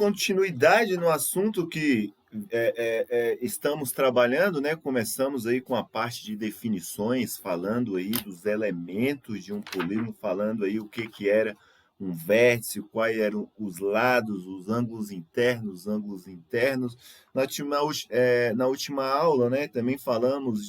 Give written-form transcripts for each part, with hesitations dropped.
continuidade no assunto que estamos trabalhando, né? Começamos aí com a parte de definições, falando aí dos elementos de um polígono, falando aí o que que era um vértice, quais eram os lados, os ângulos internos. Na última aula, né? Também falamos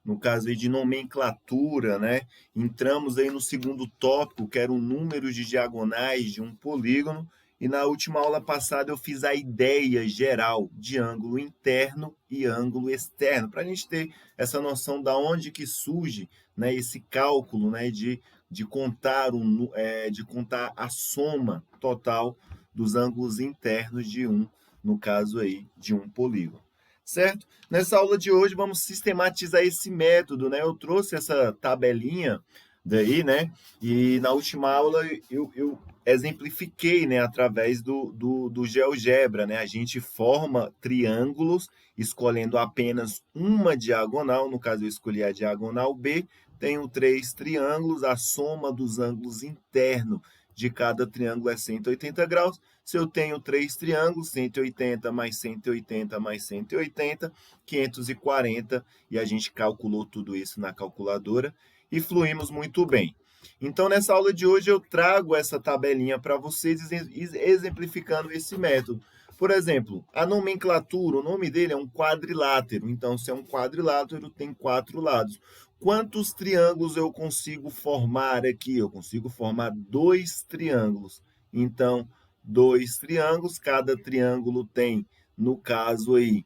no caso aí de nomenclatura, né? Entramos aí no segundo tópico, que era o número de diagonais de um polígono, e na última aula passada eu fiz a ideia geral de ângulo interno e ângulo externo, para a gente ter essa noção da onde que surge, né, esse cálculo, né, de contar de contar a soma total dos ângulos internos no caso aí, de um polígono. Certo? Nessa aula de hoje vamos sistematizar esse método, né? Eu trouxe essa tabelinha daí, né? E na última aula eu exemplifiquei, né? Através do GeoGebra, né? A gente forma triângulos escolhendo apenas uma diagonal, no caso eu escolhi a diagonal B, tenho 3 triângulos, a soma dos ângulos internos de cada triângulo é 180 graus. Se eu tenho 3 triângulos, 180 mais 180 mais 180, 540, e a gente calculou tudo isso na calculadora e fluímos muito bem. Então, nessa aula de hoje, eu trago essa tabelinha para vocês, exemplificando esse método. Por exemplo, a nomenclatura, o nome dele é um quadrilátero. Então, se é um quadrilátero, tem 4 lados. Quantos triângulos eu consigo formar aqui? Eu consigo formar 2 triângulos. Então, 2 triângulos, cada triângulo tem, no caso aí,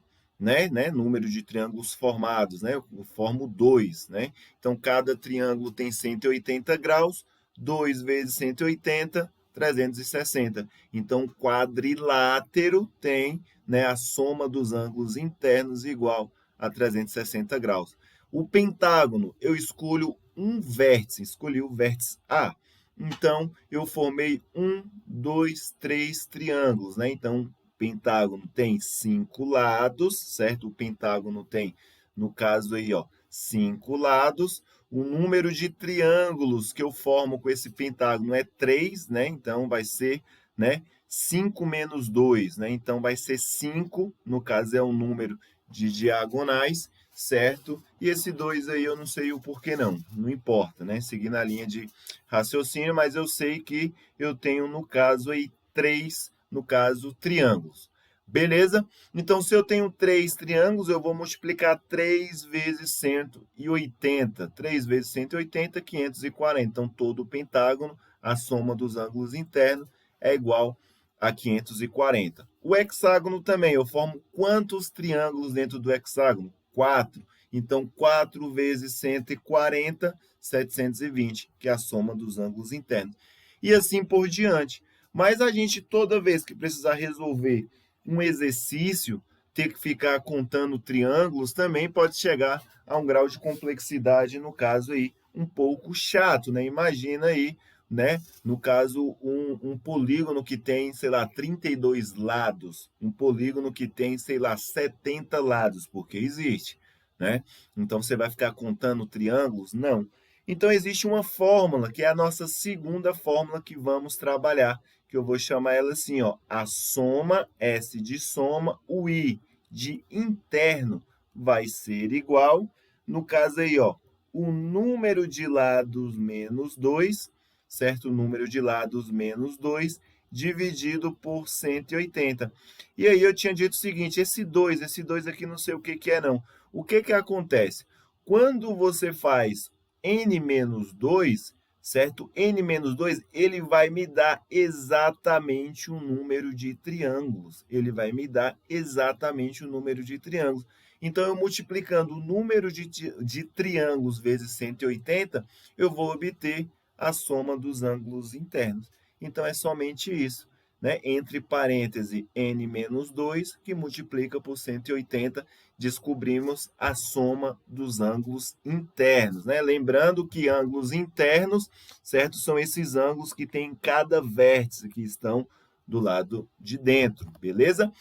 número de triângulos formados, né? Eu formo 2, né? Então, cada triângulo tem 180 graus, 2 vezes 180, 360. Então, quadrilátero tem, né, a soma dos ângulos internos igual a 360 graus. O pentágono, eu escolho um vértice, escolhi o vértice A. Então, eu formei 1, 2, 3 triângulos, né? Então, o pentágono tem 5 lados, certo? O pentágono tem, no caso aí, ó, 5 lados. O número de triângulos que eu formo com esse pentágono é 3, né? Então, vai ser, né, 5 menos 2, né? Então, vai ser 5, no caso é o número de diagonais, certo? E esse 2 aí eu não sei o porquê não importa, né? Seguir na linha de raciocínio, mas eu sei que eu tenho, no caso aí, 3, no caso, triângulos. Beleza? Então, se eu tenho 3 triângulos, eu vou multiplicar 3 vezes 180. 3 vezes 180, 540. Então, todo o pentágono, a soma dos ângulos internos, é igual a 540. O hexágono também, eu formo quantos triângulos dentro do hexágono? 4. Então, 4 vezes 140, 720, que é a soma dos ângulos internos. E assim por diante. Mas a gente, toda vez que precisar resolver um exercício, ter que ficar contando triângulos, também pode chegar a um grau de complexidade, no caso aí, um pouco chato, né? Imagina aí, né? No caso, um polígono que tem, sei lá, 32 lados, um polígono que tem, sei lá, 70 lados, porque existe, né? Então, você vai ficar contando triângulos? Não. Então, existe uma fórmula, que é a nossa segunda fórmula que vamos trabalhar, que eu vou chamar ela assim, ó, a soma, S de soma, o I de interno vai ser igual, no caso aí, ó, o número de lados menos 2, certo? O número de lados menos 2, dividido por 180. E aí eu tinha dito o seguinte, esse 2 aqui não sei o que é não. O que que acontece? Quando você faz n menos 2, certo? N menos 2, ele vai me dar exatamente o número de triângulos. Ele vai me dar exatamente o número de triângulos. Então, eu multiplicando o número de triângulos vezes 180, eu vou obter a soma dos ângulos internos. Então, é somente isso, né? Entre parênteses, n menos 2, que multiplica por 180, descobrimos a soma dos ângulos internos, né? Lembrando que ângulos internos, certo? São esses ângulos que tem em cada vértice, que estão do lado de dentro, beleza?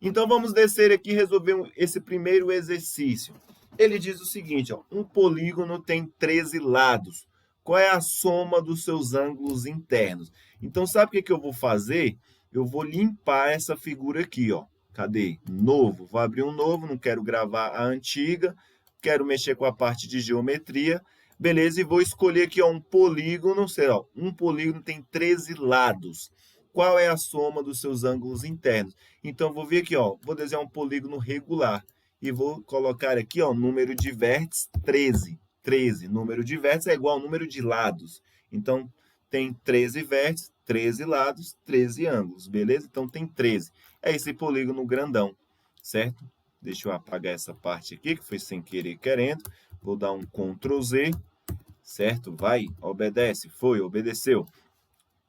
Então, vamos descer aqui e resolver esse primeiro exercício. Ele diz o seguinte, ó, um polígono tem 13 lados. Qual é a soma dos seus ângulos internos? Então, sabe o que eu vou fazer? eu vou limpar essa figura aqui, ó. Cadê? Novo. Vou abrir um novo, não quero gravar a antiga, quero mexer com a parte de geometria. Beleza, e vou escolher aqui ó, um polígono, sei lá, um polígono tem 13 lados. Qual é a soma dos seus ângulos internos? Então, vou vir aqui, ó, vou desenhar um polígono regular e vou colocar aqui, ó, número de vértices 13. 13, número de vértices é igual ao número de lados. Então, tem 13 vértices, 13 lados, 13 ângulos, beleza? Então, tem 13. É esse polígono grandão, certo? Deixa eu apagar essa parte aqui, que foi sem querer querendo. Vou dar um Ctrl Z, certo? Vai, obedece, foi, obedeceu.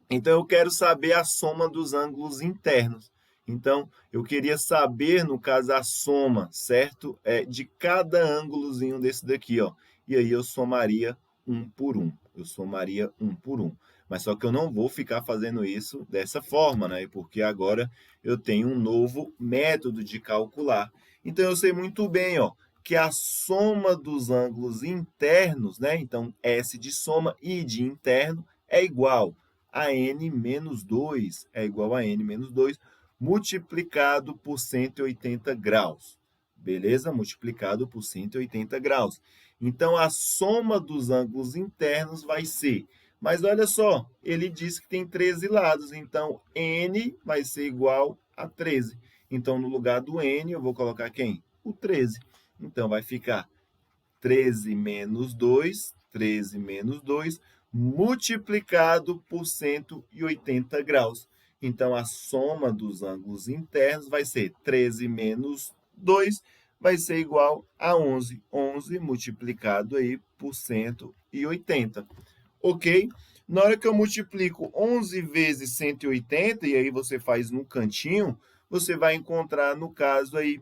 Então, eu quero saber a soma dos ângulos internos. Então, eu queria saber, no caso, a soma, certo? De cada ângulozinho desse daqui, ó. E aí, eu somaria um por um. Eu somaria um por um. Mas só que eu não vou ficar fazendo isso dessa forma, né? Porque agora eu tenho um novo método de calcular. Então, eu sei muito bem, ó, que a soma dos ângulos internos, né? Então, S de soma e de interno é igual a n menos 2, é igual a n menos 2, multiplicado por 180 graus. Beleza? Multiplicado por 180 graus. Então, a soma dos ângulos internos vai ser... Mas olha só, ele disse que tem 13 lados, então n vai ser igual a 13. Então, no lugar do n, eu vou colocar quem? O 13. Então, vai ficar 13 menos 2, 13 menos 2, multiplicado por 180 graus. Então, a soma dos ângulos internos vai ser 13 menos 2, vai ser igual a 11. 11 multiplicado aí por 180. Ok? Na hora que eu multiplico 11 vezes 180, e aí você faz no cantinho, você vai encontrar, no caso aí,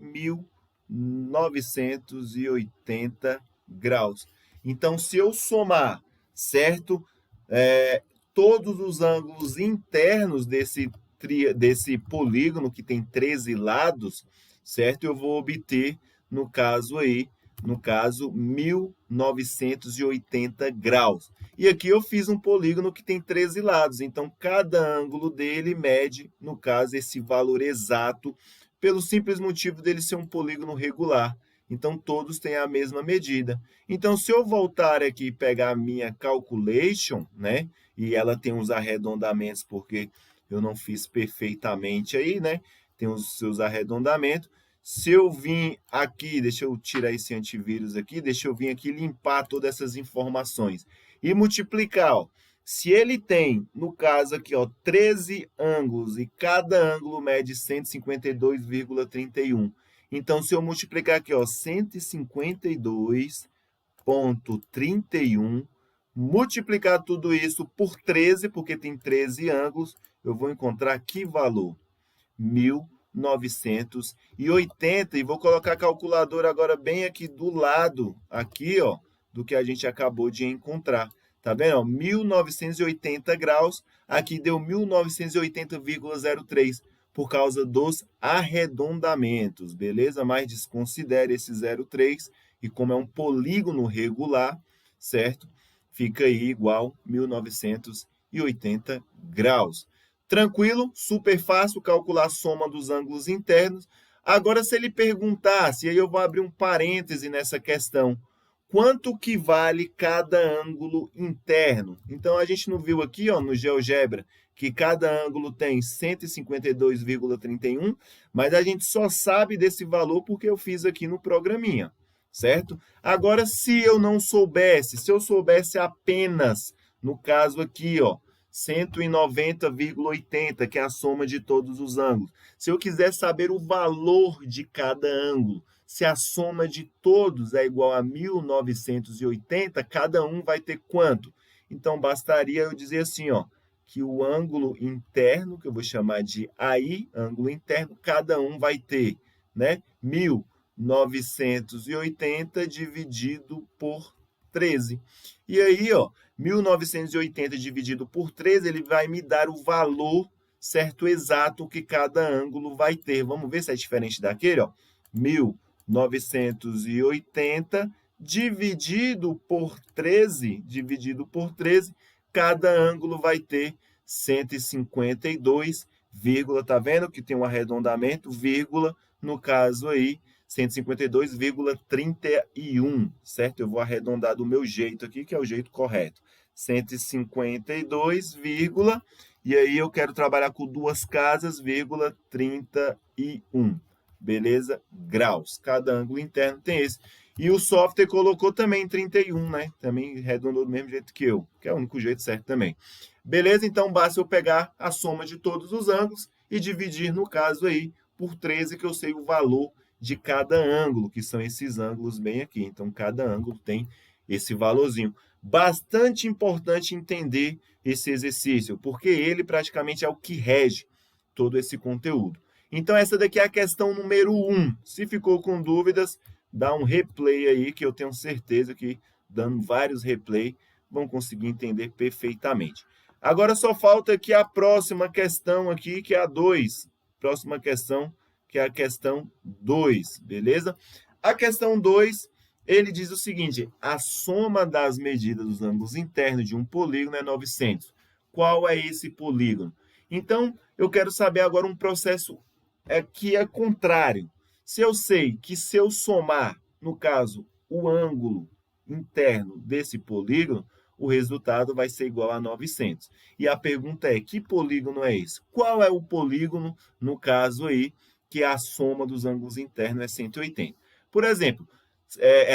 1980 graus. Então, se eu somar, certo? Todos os ângulos internos desse polígono, que tem 13 lados, certo? Eu vou obter, no caso aí, 1980 graus. E aqui eu fiz um polígono que tem 13 lados, então cada ângulo dele mede, no caso, esse valor exato, pelo simples motivo dele ser um polígono regular. Então, todos têm a mesma medida. Então, se eu voltar aqui e pegar a minha calculation, né? E ela tem uns arredondamentos, porque eu não fiz perfeitamente aí, né? Tem os seus arredondamentos. Se eu vim aqui, deixa eu tirar esse antivírus aqui, deixa eu vir aqui limpar todas essas informações. E multiplicar, ó. Se ele tem, no caso aqui, ó, 13 ângulos e cada ângulo mede 152,31. Então, se eu multiplicar aqui, ó, 152,31, multiplicar tudo isso por 13, porque tem 13 ângulos, eu vou encontrar que valor? 1980. E vou colocar a calculadora agora bem aqui do lado, aqui, ó, do que a gente acabou de encontrar. Tá vendo? Ó, 1980 graus, aqui deu 1980,03, por causa dos arredondamentos, beleza? Mas desconsidere esse 0,3, e como é um polígono regular, certo? Fica aí igual 1980 graus. Tranquilo? Super fácil calcular a soma dos ângulos internos. Agora, se ele perguntasse, aí eu vou abrir um parêntese nessa questão, quanto que vale cada ângulo interno? Então, a gente não viu aqui, ó, no GeoGebra, que cada ângulo tem 152,31, mas a gente só sabe desse valor porque eu fiz aqui no programinha, certo? Agora, se eu não soubesse, se eu soubesse apenas, no caso aqui, ó, 190,80, que é a soma de todos os ângulos. Se eu quiser saber o valor de cada ângulo, se a soma de todos é igual a 1980, cada um vai ter quanto? Então, bastaria eu dizer assim, ó, que o ângulo interno, que eu vou chamar de AI, ângulo interno, cada um vai ter, né, 1980 dividido por 13. E aí, ó, 1980 dividido por 13, ele vai me dar o valor certo exato que cada ângulo vai ter. Vamos ver se é diferente daquele, ó. 1980 dividido por 13, cada ângulo vai ter 152,31. vírgula, tá vendo que tem um arredondamento, vírgula, no caso aí, 152,31, certo? Eu vou arredondar do meu jeito aqui, que é o jeito correto. 152, vírgula, e aí eu quero trabalhar com duas casas, vírgula, 31. Beleza? Graus. Cada ângulo interno tem esse. E o software colocou também 31, né? Também arredondou do mesmo jeito que eu, que é o único jeito certo também. Beleza? Então, basta eu pegar a soma de todos os ângulos e dividir, no caso aí, por 13, que eu sei o valor de cada ângulo, que são esses ângulos bem aqui. Então, cada ângulo tem esse valorzinho. Bastante importante entender esse exercício, porque ele praticamente é o que rege todo esse conteúdo. Então, essa daqui é a questão número 1. Se ficou com dúvidas, dá um replay aí, que eu tenho certeza que, dando vários replay, vão conseguir entender perfeitamente. Agora, só falta aqui a próxima questão aqui, que é a 2. Próxima questão, que é a questão 2, beleza? A questão 2, ele diz o seguinte: a soma das medidas dos ângulos internos de um polígono é 900. Qual é esse polígono? Então, eu quero saber agora um processo que é contrário. Se eu sei que se eu somar, no caso, o ângulo interno desse polígono, o resultado vai ser igual a 900. E a pergunta é, que polígono é esse? Qual é o polígono, no caso aí, que a soma dos ângulos internos é 180? Por exemplo,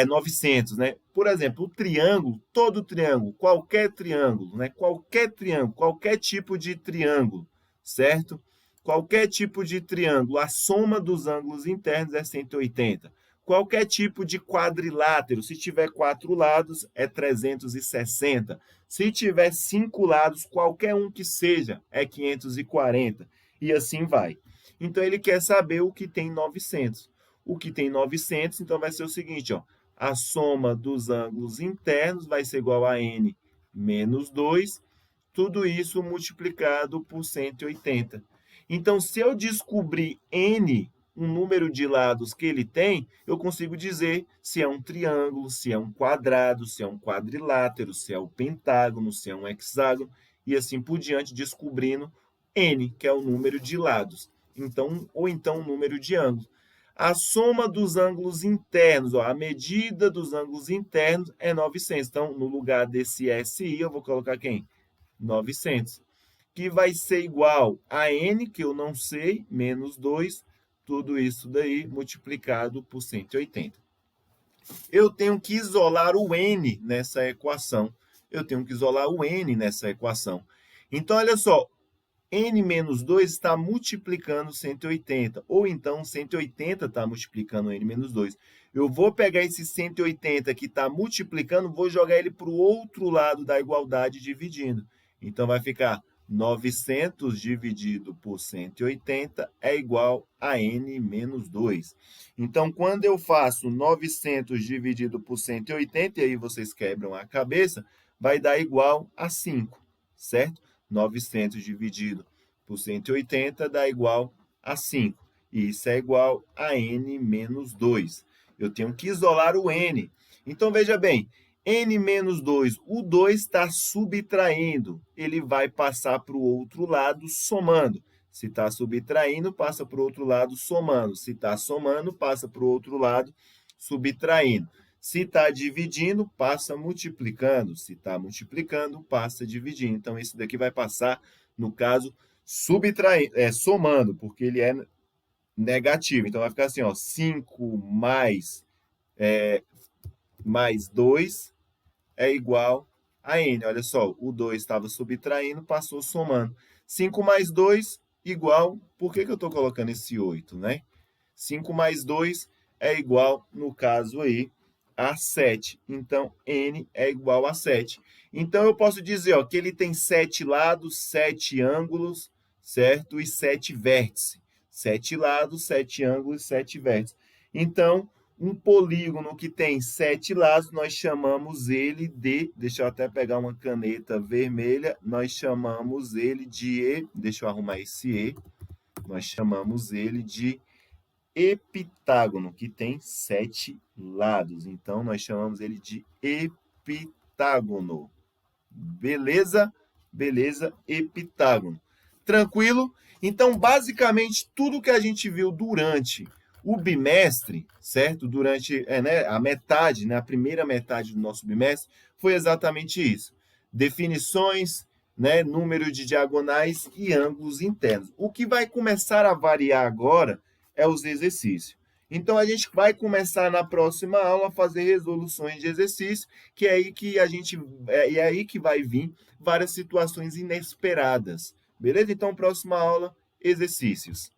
900, né? Por exemplo, o triângulo, todo triângulo, qualquer triângulo, né? Qualquer triângulo, qualquer tipo de triângulo, certo? Qualquer tipo de triângulo, a soma dos ângulos internos é 180. Qualquer tipo de quadrilátero, se tiver 4 lados, é 360. Se tiver 5 lados, qualquer um que seja, é 540. E assim vai. Então, ele quer saber o que tem 900. O que tem 900, então, vai ser o seguinte, ó, a soma dos ângulos internos vai ser igual a n menos 2, tudo isso multiplicado por 180. Então, se eu descobrir n, um número de lados que ele tem, eu consigo dizer se é um triângulo, se é um quadrado, se é um quadrilátero, se é um pentágono, se é um hexágono, e assim por diante, descobrindo n, que é o número de lados. Então, ou então o número de ângulos. A soma dos ângulos internos, ó, a medida dos ângulos internos é 900. Então, no lugar desse SI, eu vou colocar quem? 900. Que vai ser igual a n, que eu não sei, menos 2, tudo isso daí multiplicado por 180. Eu tenho que isolar o n nessa equação. Eu tenho que isolar o n nessa equação. Então, olha só, n menos 2 está multiplicando 180, ou então 180 está multiplicando n menos 2. Eu vou pegar esse 180 que está multiplicando, vou jogar ele para o outro lado da igualdade dividindo. Então, vai ficar 900 dividido por 180 é igual a n menos 2. Então, quando eu faço 900 dividido por 180, e aí vocês quebram a cabeça, vai dar igual a 5, certo? 900 dividido por 180 dá igual a 5. E isso é igual a n menos 2. Eu tenho que isolar o n. Então, veja bem, n menos 2, o 2 está subtraindo. Ele vai passar para o outro lado somando. Se está subtraindo, passa para o outro lado somando. Se está somando, passa para o outro lado subtraindo. Se está dividindo, passa multiplicando. Se está multiplicando, passa dividindo. Então, esse daqui vai passar, no caso, somando, porque ele é negativo. Então, vai ficar assim, ó, 5 mais 2 é igual a n. Olha só, o 2 estava subtraindo, passou somando. 5 mais 2 igual, por que eu estou colocando esse 8, né? 5 mais 2 é igual, no caso aí, a 7. Então, n é igual a 7. Então, eu posso dizer ó, que ele tem 7 lados, 7 ângulos, certo? E 7 vértices. 7 lados, 7 ângulos e 7 vértices. Então, um polígono que tem 7 lados, nós chamamos ele de, deixa eu até pegar uma caneta vermelha, nós chamamos ele de, deixa eu arrumar esse E, nós chamamos ele de heptágono, que tem 7 lados. Então, nós chamamos ele de heptágono. Beleza? Beleza, heptágono. Tranquilo? Então, basicamente, tudo que a gente viu durante o bimestre, certo? Durante né, a metade, né, a primeira metade do nosso bimestre, foi exatamente isso. Definições, né, número de diagonais e ângulos internos. O que vai começar a variar agora é os exercícios. Então, a gente vai começar na próxima aula a fazer resoluções de exercício, que é aí que a gente é aí que vai vir várias situações inesperadas. Beleza? Então, próxima aula, exercícios.